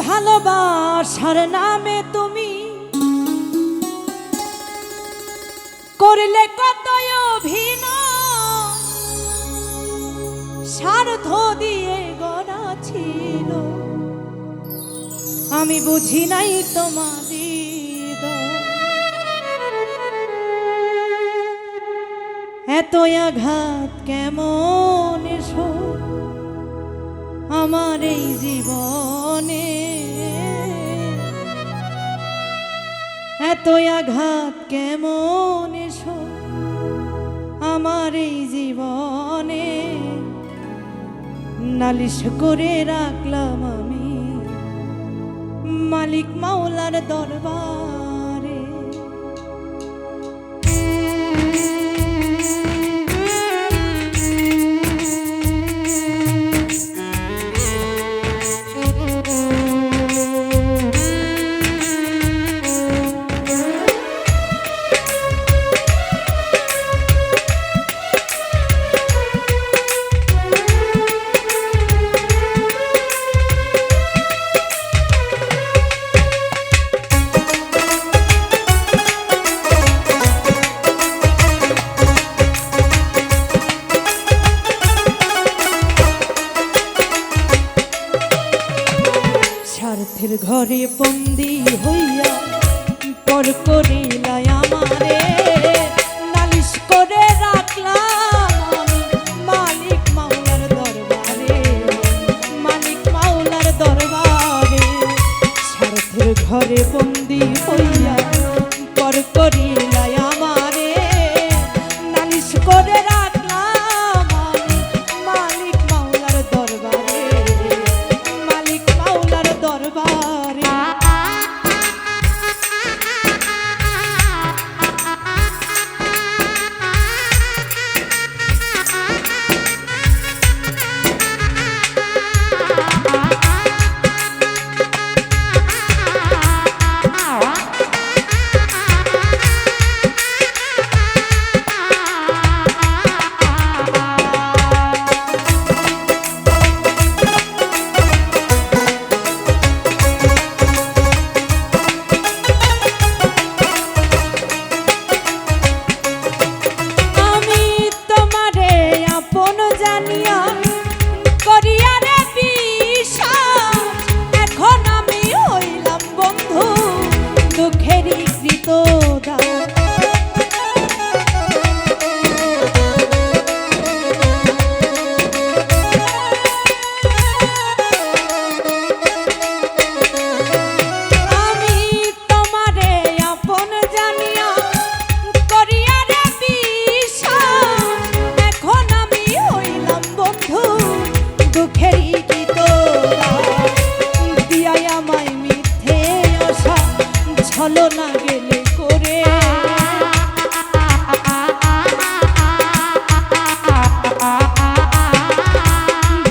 ভালোবাসার নামে তুমি করলে কত অভিনয়, স্বার্থ দিয়ে গড়া ছিল, আমি বুঝি নাই তোমার হৃদয়। এত আঘাত কেমন এসো আমার এই জীবনে, এত আঘাত কেমন এসো আমার এই জীবনে। নালিশ করে রাখলাম আমি মালিক মাওলার দরবারে। স্বার্থের ঘরে বন্দি হইয়া পর করিলাই আমারে, নালিশ করে রাখলাম আমি মালিক মাওলার দরবারে, মালিক মাওলার দরবারে। স্বার্থের ঘরে বন্দি হইয়া পর করিলাই আমারে, নালিশ করে রাখলাম আমি মালিক মাওলার দরবারে, মালিক মাওলার দরবারে। ছলো না গেলে করে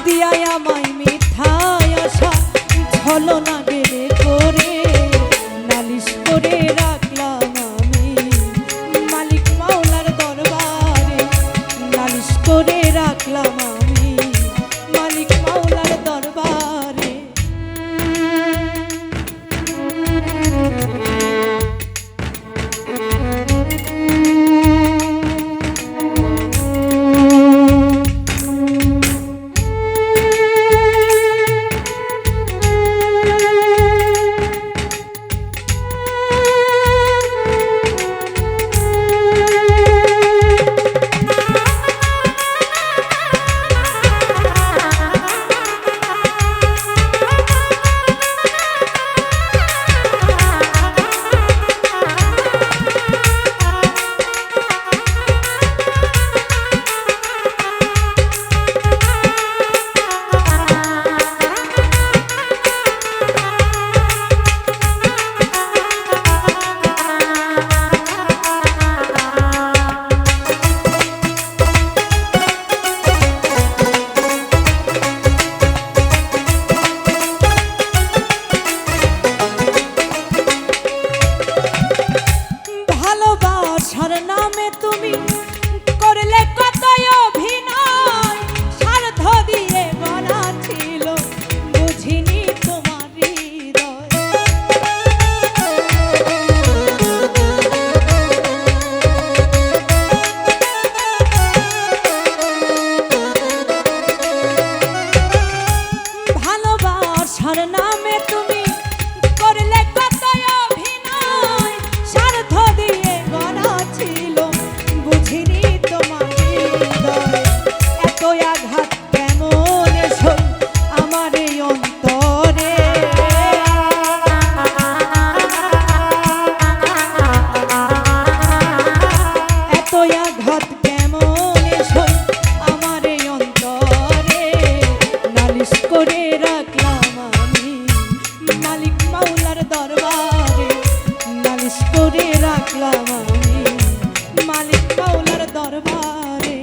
দিয়াই আমায় মিথ্যায় আশা, ছলো না গেলে করে। নালিশ করে রাখলাম আমি মালিক মাওলার দরবারে, নালিশ করে রাখলাম আমি মালিক মাওলার দরবারে। আমার নামে তুমি করলে কত অভিনয়, স্বার্থ দিয়ে গড়া ছিল বুঝিনি তোমার হৃদয়। এত আঘাত কেমন এসো আমার এই অন্তরে, এত আঘাত কেমন এসো আমার এই অন্তরে। নালিশ করে রাখলাম আমি মালিক মাওলার দরবারে, নালিশ করে রাখলাম আমি মালিক মাওলার দরবারে।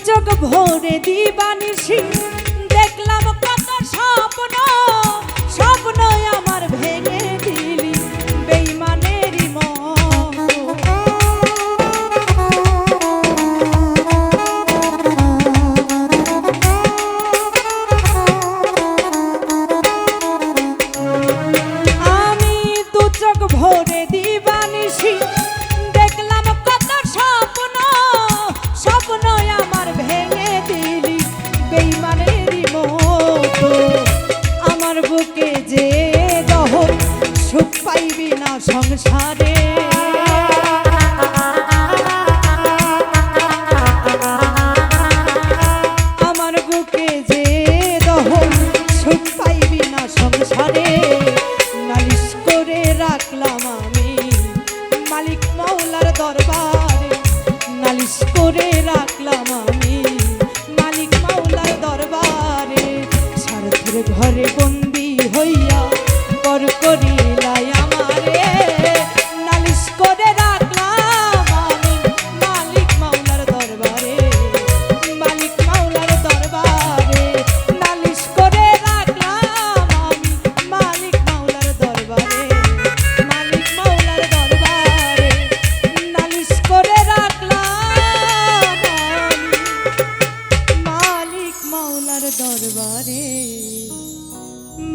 চোখ ভরে দিবানিশি দেখলাম কত স্বপ্ন, স্বপ্ন আমার ভেঙে দিলি বেঈমানেরই মন। আমি দু চোখ ভরে দিবানিশি দেখলাম কত স্বপ্ন, স্বপ্ন আমার ভেঙে দিলি বেঈমানেরই মতো। আমার বুকে যে দহর সুখ পাইবি না সংসারে, আমার বুকে যে দহর সুখ পাইবি না সংসারে। নালিশ করে রাখলাম আমি মালিক মাওলার দরবারে, নালিশ করে রাখলাম আমি মালিক মাওলার দরবারে। স্বার্থের ঘরে বন্দি হইয়া পর করিলাই আমারে, নালিশ করে রাখলাম আমি মালিক মাওলার দরবারে, মালিক মাওলার দরবারে। নালিশ করে রাখলাম আমি মালিক মাওলার দরবারে, মালিক মাওলার দরবারে। নালিশ করে রাখলাম আমি মালিক মাওলার দরবারে,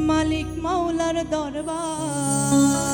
মালিক মাওলার দরবারে।